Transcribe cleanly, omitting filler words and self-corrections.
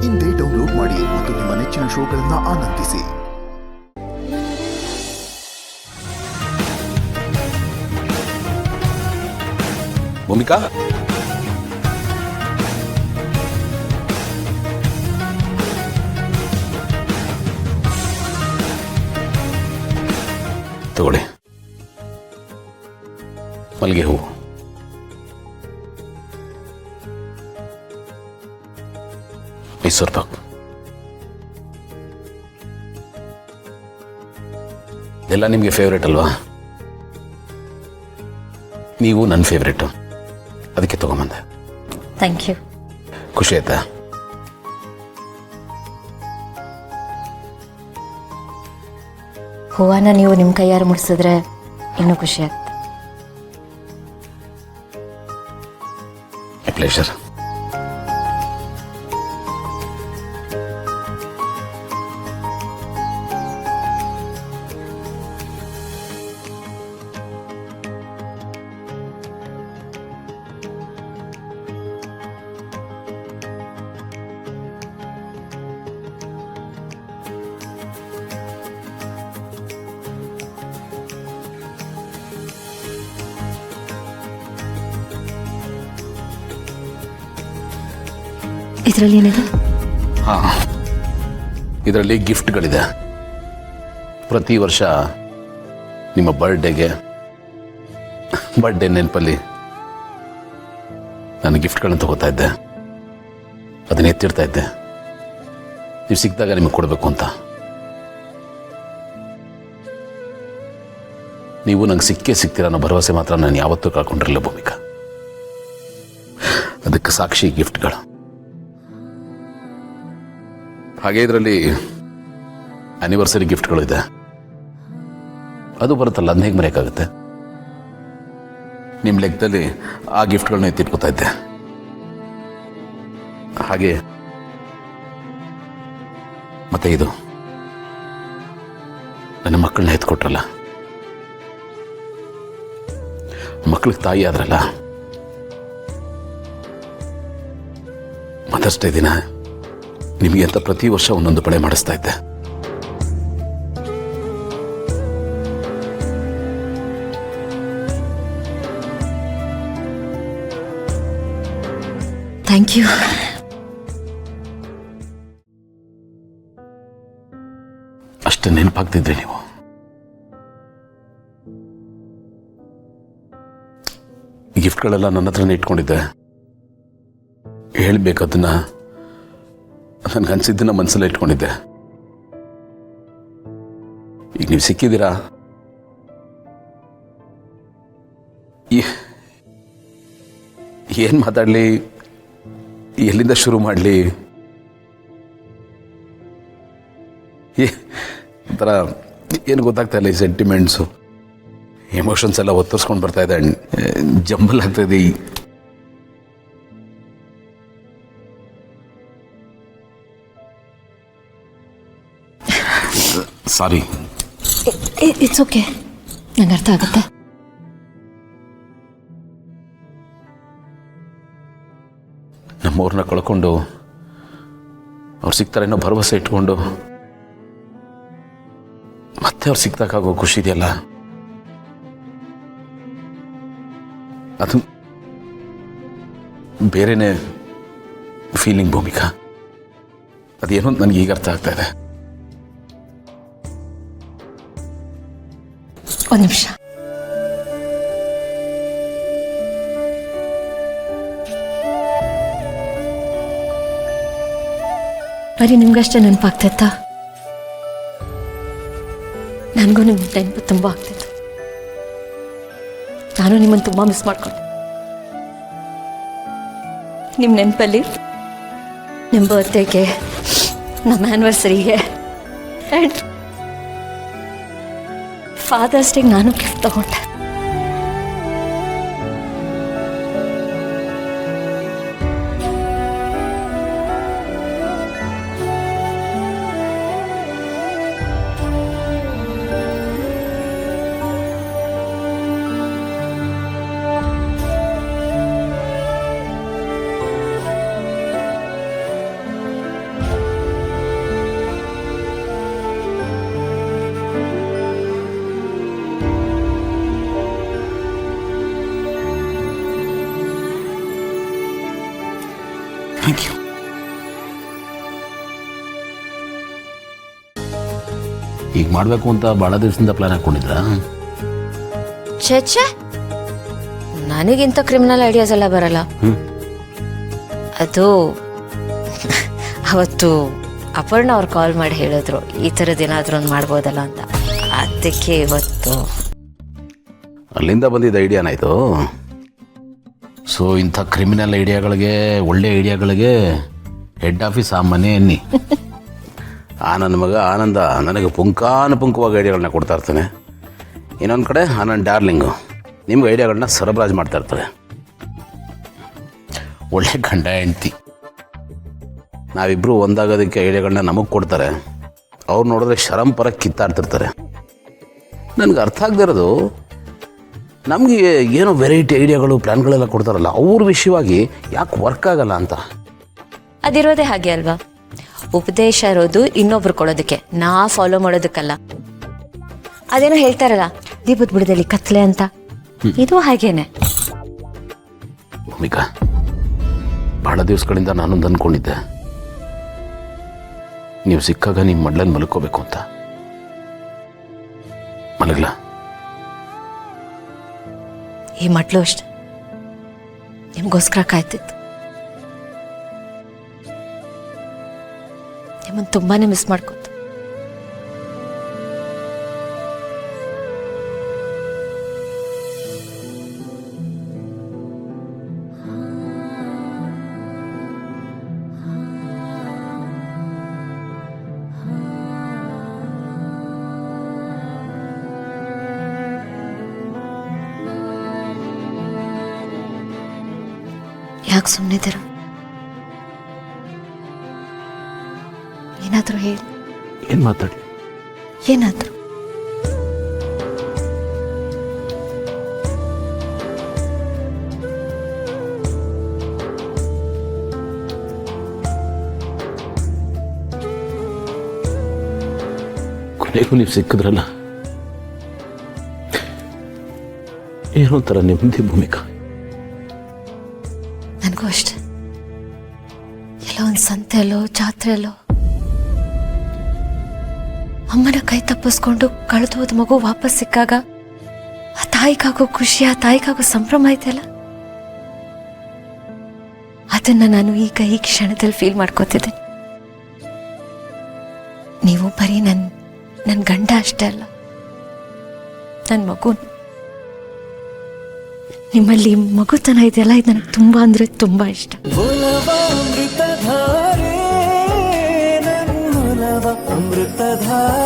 ಇಂದೇ ಡೌನ್ಲೋಡ್ ಮಾಡಿ ಮತ್ತು ನಿಮ್ಮ ನೆಚ್ಚಿನ ಶೋಗಳನ್ನು ಆನಂದಿಸಿ. ಭೂಮಿಕಾ, ತಗೊಳ್ಳಿ ಮಲ್ಲಿಗೆ ಹೂವು. ಮೈಸೂರು ಪಾಕ್ ಎಲ್ಲ ನಿಮಗೆ ಫೇವ್ರೇಟ್ ಅಲ್ವಾ? ನೀವು ನನ್ನ ಫೇವ್ರೇಟು, ಅದಕ್ಕೆ ತಗೊಂಬಂದೆ. Thank you. ಖುಷಿ ಆಯ್ತಾ? ಹೂವನ್ನ ನೀವು ನಿಮ್ಮ ಕೈಯಾರು ಮುಡಿಸಿದ್ರೆ ಇನ್ನೂ ಖುಷಿ ಆಗ್ತದೆ. ಪ್ಲೇಷರ್. ಇದರಲ್ಲಿ ಏನಿದೆ? ಹಾಂ, ಇದರಲ್ಲಿ ಗಿಫ್ಟ್ಗಳಿದೆ. ಪ್ರತಿ ವರ್ಷ ನಿಮ್ಮ ಬರ್ಡೇಗೆ ನೆನಪಲ್ಲಿ ನಾನು ಗಿಫ್ಟ್ಗಳನ್ನ ತಗೋತಾ ಇದ್ದೆ, ಅದನ್ನ ಎತ್ತಿಡ್ತಾ ಇದ್ದೆ. ನೀವು ಸಿಕ್ಕಿದಾಗ ನಿಮಗೆ ಕೊಡಬೇಕು ಅಂತ. ನೀವು ನಂಗೆ ಸಿಗ್ತೀರ ಅನ್ನೋ ಭರವಸೆ ಮಾತ್ರ ನಾನು ಯಾವತ್ತೂ ಕಳ್ಕೊಂಡಿರಲಿಲ್ಲ ಭೂಮಿಕಾ. ಅದಕ್ಕೆ ಸಾಕ್ಷಿ ಗಿಫ್ಟ್ಗಳು. ಹಾಗೆ ಇದರಲ್ಲಿ ಆ್ಯನಿವರ್ಸರಿ ಗಿಫ್ಟ್ಗಳು ಇದೆ. ಅದು ಬರುತ್ತಲ್ಲ, ಅದನ್ನ ಹೇಗೆ ಮರೆಯೋಕ್ಕಾಗುತ್ತೆ? ನಿಮ್ಮ ಲೆಕ್ಕದಲ್ಲಿ ಆ ಗಿಫ್ಟ್ಗಳನ್ನ ಎತ್ತಿಟ್ಕೋತಾ ಇದ್ದೆ. ಹಾಗೆ ಮತ್ತೆ ಇದು ನನ್ನ ಮಕ್ಕಳನ್ನ ಎತ್ಕೊಟ್ರಲ್ಲ, ಮಕ್ಕಳಿಗೆ ತಾಯಿ ಆದ್ರಲ್ಲ, ಮದರ್ಸ್ ಡೇ ದಿನ ನಿಮಗೆ ಅಂತ ಪ್ರತಿ ವರ್ಷ ಒಂದೊಂದು ಬಳೆ ಮಾಡಿಸ್ತಾ ಇದ್ದೆ. Thank you. ಅಷ್ಟು ನೆನಪಾಗ್ತಿದ್ರಿ ನೀವು. ಗಿಫ್ಟ್ಗಳೆಲ್ಲ ನನ್ನ ಹತ್ರನೇ ಇಟ್ಕೊಂಡಿದ್ದೆ. ಹೇಳ್ಬೇಕದನ್ನ, ನನಗನ್ಸಿದ್ದನ್ನ ಮನಸ್ಸಲ್ಲೇ ಇಟ್ಕೊಂಡಿದ್ದೆ. ಈಗ ನೀವು ಸಿಕ್ಕಿದ್ದೀರಾ, ಏನು ಮಾತಾಡಲಿ, ಎಲ್ಲಿಂದ ಶುರು ಮಾಡಲಿ? ಒಂಥರ ಏನು ಗೊತ್ತಾಗ್ತಾ ಇಲ್ಲ. ಈ ಸೆಂಟಿಮೆಂಟ್ಸು, ಎಮೋಷನ್ಸ್ ಎಲ್ಲ ಒತ್ತರಿಸ್ಕೊಂಡು ಬರ್ತಾ ಇದೆ, ಜಂಬಲ್ ಆಗ್ತಾಯಿದೆ. ಸಾರಿ. ಇಟ್ಸ್ ಓಕೆ, ನಂಗೆ ಅರ್ಥ ಆಗುತ್ತೆ. ನಮ್ಮವ್ರನ್ನ ಕಳ್ಕೊಂಡು ಅವ್ರು ಸಿಗ್ತಾರೆ ಅನ್ನೋ ಭರವಸೆ ಇಟ್ಕೊಂಡು ಮತ್ತೆ ಅವ್ರು ಸಿಗ್ತಕ್ಕಾಗೋ ಖುಷಿ ಇದೆಯಲ್ಲ, ಅದು ಬೇರೆನೇ ಫೀಲಿಂಗ್ ಭೂಮಿಕಾ. ಅದೇನೋ ನನಗೆ ಈಗ ಅರ್ಥ ಆಗ್ತಾ ಇದೆ. ಒಂದು ನಿಮಿಷ. ಬರೀ ನಿಮ್ಗಷ್ಟೇ ನೆನಪಾಗ್ತಿತ್ತಾ? ನನಗೂ ನಿಮ್ಮ ನೆನಪು ತುಂಬ ಆಗ್ತಿತ್ತು. ನಾನು ನಿಮ್ಮನ್ನು ತುಂಬ ಮಿಸ್ ಮಾಡ್ಕೊಂಡೆ. ನಿಮ್ಮ ನೆನಪಲ್ಲಿ ನಿಮ್ಮ ಬರ್ತ್ಡೇಗೆ, ನಮ್ಮ ಆ್ಯನಿವರ್ಸರಿಗೆ ಆ್ಯಂಡ್ ಫಾದರ್ಸ್ ಡೇಗೆ ನಾನು ಗಿಫ್ಟ್ ತಗೊಂಡೆ. ಈಗ ಮಾಡಬೇಕು ಅಂತ ಭಾಳ ದಿವಸದಿಂದ ಪ್ಲ್ಯಾನ್ ಹಾಕ್ಕೊಂಡಿದ್ರಾ? ಛೇ ನನಗಿಂತ ಕ್ರಿಮಿನಲ್ ಐಡಿಯಾಸ್ ಎಲ್ಲ ಬರಲ್ಲ. ಅದು ಅವತ್ತು ಅಪರ್ಣ ಅವ್ರು ಕಾಲ್ ಮಾಡಿ ಹೇಳಿದ್ರು ಈ ಥರದ್ದು ಏನಾದರೂ ಒಂದು ಮಾಡ್ಬೋದಲ್ಲ ಅಂತ. ಅದಕ್ಕೆ ಇವತ್ತು ಅಲ್ಲಿಂದ ಬಂದಿದ್ದ ಐಡಿಯಾನ ಇದು. ಸೊ ಇಂಥ ಕ್ರಿಮಿನಲ್ ಐಡಿಯಾಗಳಿಗೆ, ಒಳ್ಳೆ ಐಡಿಯಾಗಳಿಗೆ ಹೆಡ್ ಆಫೀಸ್ ಆ ಮನೆ ಅನ್ನಿ. ನನ್ನ ಮಗ ಆನಂದ ನನಗೆ ಪುಂಖಾನುಪುಂಖವಾಗಿ ಐಡಿಯಾಗಳನ್ನ ಕೊಡ್ತಾ ಇರ್ತಾನೆ. ಇನ್ನೊಂದು ಕಡೆ ನನ್ನ ಡಾರ್ಲಿಂಗು ನಿಮ್ಗೆ ಐಡಿಯಾಗಳನ್ನ ಸರಬರಾಜು ಮಾಡ್ತಾ ಇರ್ತಾರೆ. ಒಳ್ಳೆ ಗಂಡ ಹೆಂಡ್ತಿ. ನಾವಿಬ್ಬರು ಒಂದಾಗೋದಕ್ಕೆ ಐಡಿಯಾಗಳನ್ನ ನಮಗೆ ಕೊಡ್ತಾರೆ. ಅವ್ರು ನೋಡಿದ್ರೆ ಶರಂಪರ ಕಿತ್ತಾಡ್ತಿರ್ತಾರೆ. ನನಗೆ ಅರ್ಥ ಆಗದೆ ಇರೋದು, ನಮಗೆ ಏನೋ ವೆರೈಟಿ ಐಡಿಯಾಗಳು ಪ್ಲ್ಯಾನ್ಗಳೆಲ್ಲ ಕೊಡ್ತಾರಲ್ಲ, ಅವ್ರ ವಿಷಯವಾಗಿ ಯಾಕೆ ವರ್ಕ್ ಆಗಲ್ಲ ಅಂತ. ಅದಿರೋದೇ ಹಾಗೆ ಅಲ್ವಾ, ಉಪದೇಶ ಇರೋದು ಇನ್ನೊಬ್ರು ಕೊಡೋದಕ್ಕೆ, ನಾ ಫಾಲೋ ಮಾಡೋದಕ್ಕಲ್ಲ. ಅದೇನೋ ಹೇಳ್ತಾರಲ್ಲ ದೀಪದ ಬುಡದಲ್ಲಿ ಕತ್ಲೆ ಅಂತ, ಇದು ಹಾಗೇನೆ. ಭೂಮಿಕಾ, ಭಾಳ ದಿವಸಗಳಿಂದ ನಾನೊಂದು ಅಂದ್ಕೊಂಡಿದ್ದೆ, ನೀವು ಸಿಕ್ಕಾಗ ನಿಮ್ಮ ಮಡ್ಲಲ್ಲಿ ಮಲ್ಕೋಬೇಕು ಅಂತ. ಮಲಗಲ್ಲ? ಈ ಮಟ್ಲು ಅಷ್ಟೆ ನಿಮ್ಗೋಸ್ಕರ ಕಾಯ್ತಿತ್ತು. ನಿಮ್ಮನ್ನು ತುಂಬಾನೇ ಮಿಸ್ ಮಾಡ್ಕೊತ. ಯಾಕೆ ಸುಮ್ಮನಿದ್ದೀರ? ಏನಾದರೂ ಹೇಳಿ. ಏನು ಮಾತಾಡಿ? ಏನಾದರೂ ಕೊನೆಗೂ ನೀವು ಸಿಕ್ಕಿದ್ರಲ್ಲ, ಏನೋ ಒಂಥರ ನೆಮ್ಮದಿ ಭೂಮಿಕಾ. ನನಗೂ ಅಷ್ಟೆ. ಎಲ್ಲ ಒಂದು ಸಂತೆಯಲ್ಲೋ ಜಾತ್ರೆಯಲ್ಲೋ ಅಮ್ಮನ ಕೈ ತಪ್ಪಿಸ್ಕೊಂಡು ಕಳೆದು ಹೋದ ಮಗು ವಾಪಸ್ ಸಿಕ್ಕಾಗ ಆ ತಾಯಿಗಾಗೋ ಖುಷಿ, ಆ ತಾಯಿಗಾಗೋ ಸಂಭ್ರಮ ಐತೆಲ್ಲ, ಅದನ್ನ ನಾನು ಈಗ ಈ ಕ್ಷಣದಲ್ಲಿ ಫೀಲ್ ಮಾಡ್ಕೋತಿದ್ದೆ. ನೀವು ಬರೀ ನನ್ನ ಗಂಡ ಅಷ್ಟೇ ಅಲ್ಲ, ನನ್ನ ಮಗು. ನಿಮ್ಮಲ್ಲಿ ಮಗುತನ ಇದೆಯಲ್ಲ, ಇದು ನನಗೆ ತುಂಬ ಅಂದರೆ ತುಂಬ ಇಷ್ಟ. ಅಮೃತಧಾರೆ